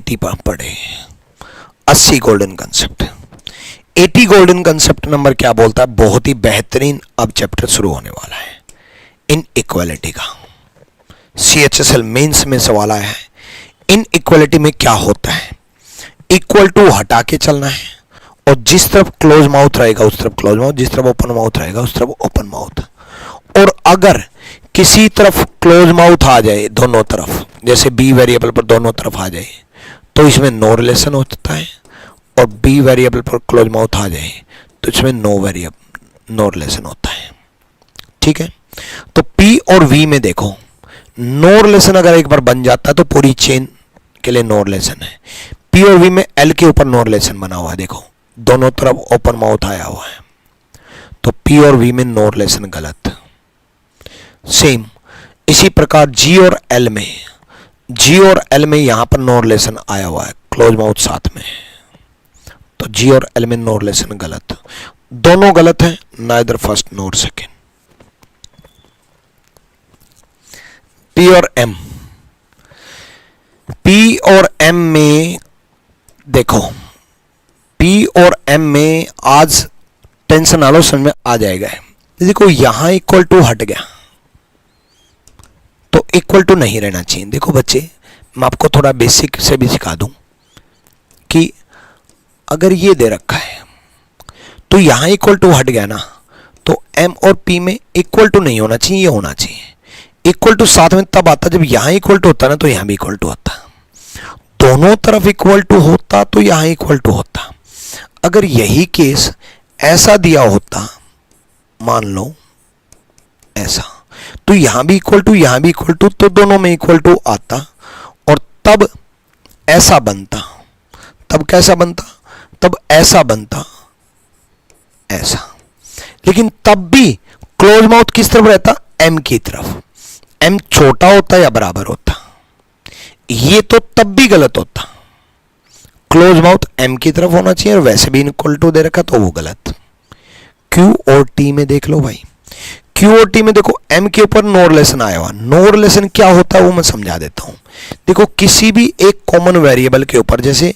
80 पढ़े, 80 golden concept. 80 golden concept number क्या बोलता है, बहुत ही बेहतरीन अब चैप्टर शुरू होने वाला है इन इक्वालिटी का। CHSL मेंस में सवाल आया है, इन इक्वालिटी में क्या होता है, इक्वल टू हटा के चलना है और जिस तरफ क्लोज माउथ रहेगा उस तरफ क्लोज माउथ, जिस तरफ ओपन माउथ रहेगा उस तरफ ओपन माउथ। और अगर किसी तरफ क्लोज माउथ आ जाए दोनों तरफ, जैसे बी वेरिएबल पर दोनों तरफ आ जाए तो इसमें नो रिलेशन होता है, और बी वेरिएबल पर क्लोज माउथ आ जाए तो इसमें नो रिलेशन होता है। ठीक है, तो P और V में देखो नो रिलेशन अगर एक बार बन जाता है तो पूरी चेन के लिए नो रिलेशन है। P और V में L के ऊपर नो रिलेशन बना हुआ है, देखो दोनों तरफ ओपन माउथ आया हुआ है, तो P और V में नो रिलेशन गलत। सेम इसी प्रकार G और L में यहां पर नो रिलेशन आया हुआ है, क्लोज माउथ साथ में, तो G और L में नो रिलेशन गलत, दोनों गलत है, नाइदर फर्स्ट नोर सेकेंड। P और M में देखो, P और M में आज टेंशन ना लो, समझ में आ जाएगा। देखो यहां इक्वल टू हट गया तो इक्वल टू नहीं रहना चाहिए। देखो बच्चे, मैं आपको थोड़ा बेसिक से भी सिखा दूं कि अगर ये दे रखा है तो यहां इक्वल टू हट गया ना, तो M और P में इक्वल टू नहीं होना चाहिए, ये होना चाहिए। इक्वल टू साथ में तब आता जब यहां इक्वल टू होता ना तो यहां भी इक्वल टू होता, दोनों तरफ इक्वल टू होता तो यहां इक्वल टू होता। अगर यही केस ऐसा दिया होता, मान लो ऐसा, तो यहां भी इक्वल टू यहां भी इक्वल टू, तो दोनों में इक्वल टू आता और तब ऐसा बनता। तब कैसा बनता, तब ऐसा बनता, ऐसा। लेकिन तब भी क्लोज माउथ किस तरफ रहता, M की तरफ। M छोटा होता या बराबर होता, ये तो तब भी गलत होता। क्लोज माउथ M की तरफ होना चाहिए और वैसे भी इक्वल टू दे रखा तो वो गलत। Q और T में देख लो भाई, Q और T में देखो M के ऊपर नो रिलेशन आया हुआ। नो रिलेशन क्या होता है वो मैं समझा देता हूं। देखो किसी भी एक कॉमन वेरिएबल के ऊपर, जैसे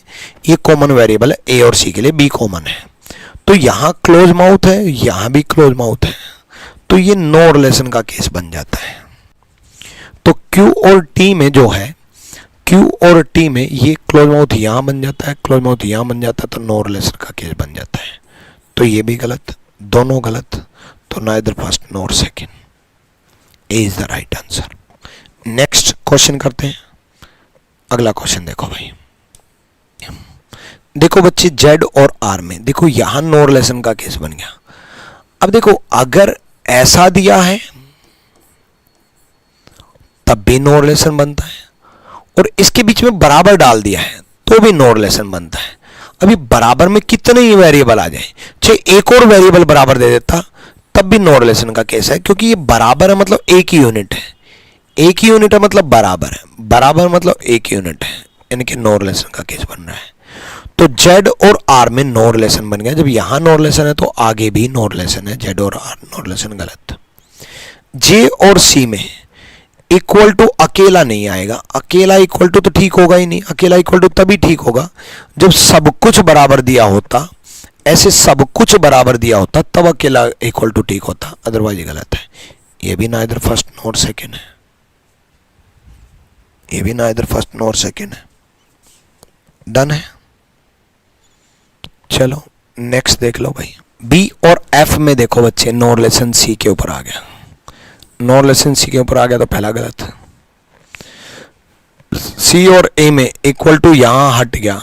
ये कॉमन वेरिएबल है A और C के लिए, B कॉमन है, तो यहां क्लोज माउथ है, यहां भी क्लोज माउथ है, तो ये नो रिलेशन का केस बन जाता है। तो Q और T में जो है, Q और T में ये क्लोज माउथ यहां बन जाता है, क्लोज माउथ यहां बन जाता है, तो नो रिलेशन का केस बन जाता है। तो ये भी गलत, दोनों गलत, तो neither first NOR second, A is the right answer. Next question करते हैं। अगला क्वेश्चन देखो भाई, देखो बच्चे Z और R में देखो यहां नो रिलेशन का केस बन गया। अब देखो अगर ऐसा दिया है तब भी नो रिलेशन बनता है, और इसके बीच में बराबर डाल दिया है तो भी नो रिलेशन बनता है। अभी बराबर में कितने ही वेरिएबल आ जाए, चाहे एक और वेरिएबल बराबर दे देता तब भी नो रिलेशन का केस है, क्योंकि ये बराबर है मतलब एक ही यूनिट है, एक ही यूनिट है मतलब बराबर है, बराबर मतलब एक यूनिट है, यानी कि नो रिलेशन का केस बन रहा है। तो Z और R में नो रिलेशन बन गया। जब यहां नो रिलेशन है तो आगे भी नो रिलेशन है, Z और R नो रिलेशन गलत। J और C में इक्वल टू अकेला नहीं आएगा, अकेला इक्वल टू तो ठीक होगा ही नहीं, अकेला इक्वल टू तभी ठीक होगा जब सब कुछ बराबर दिया होता, ऐसे सब कुछ बराबर दिया होता तब अकेला इक्वल टू ठीक होता, अदरवाइज गलत है। ये भी नाइदर फर्स्ट नोर सेकेंड है, ये भी नाइदर फर्स्ट नोर सेकेंड है। डन है। चलो नेक्स्ट देख लो भाई, B और F में देखो बच्चे नो रिलेशन C के ऊपर आ गया, नो रिलेशन C के ऊपर आ गया तो पहला गलत। C और A में इक्वल टू यहां हट गया,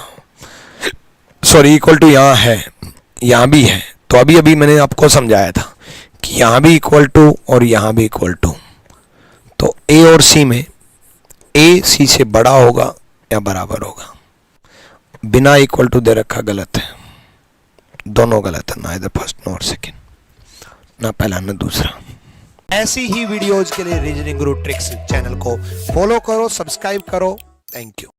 सॉरी इक्वल टू यहां है, यहां भी है, तो अभी अभी मैंने आपको समझाया था कि यहां भी इक्वल टू और यहां भी इक्वल टू, तो A और C में A C से बड़ा होगा या बराबर होगा। बिना इक्वल टू दे रखा गलत है, दोनों गलत है, ना इधर फर्स्ट नोर सेकेंड, ना पहला ना दूसरा। ऐसी ही वीडियोज के लिए रीजनिंग गुरु ट्रिक्स चैनल को फॉलो करो, सब्सक्राइब करो। Thank you.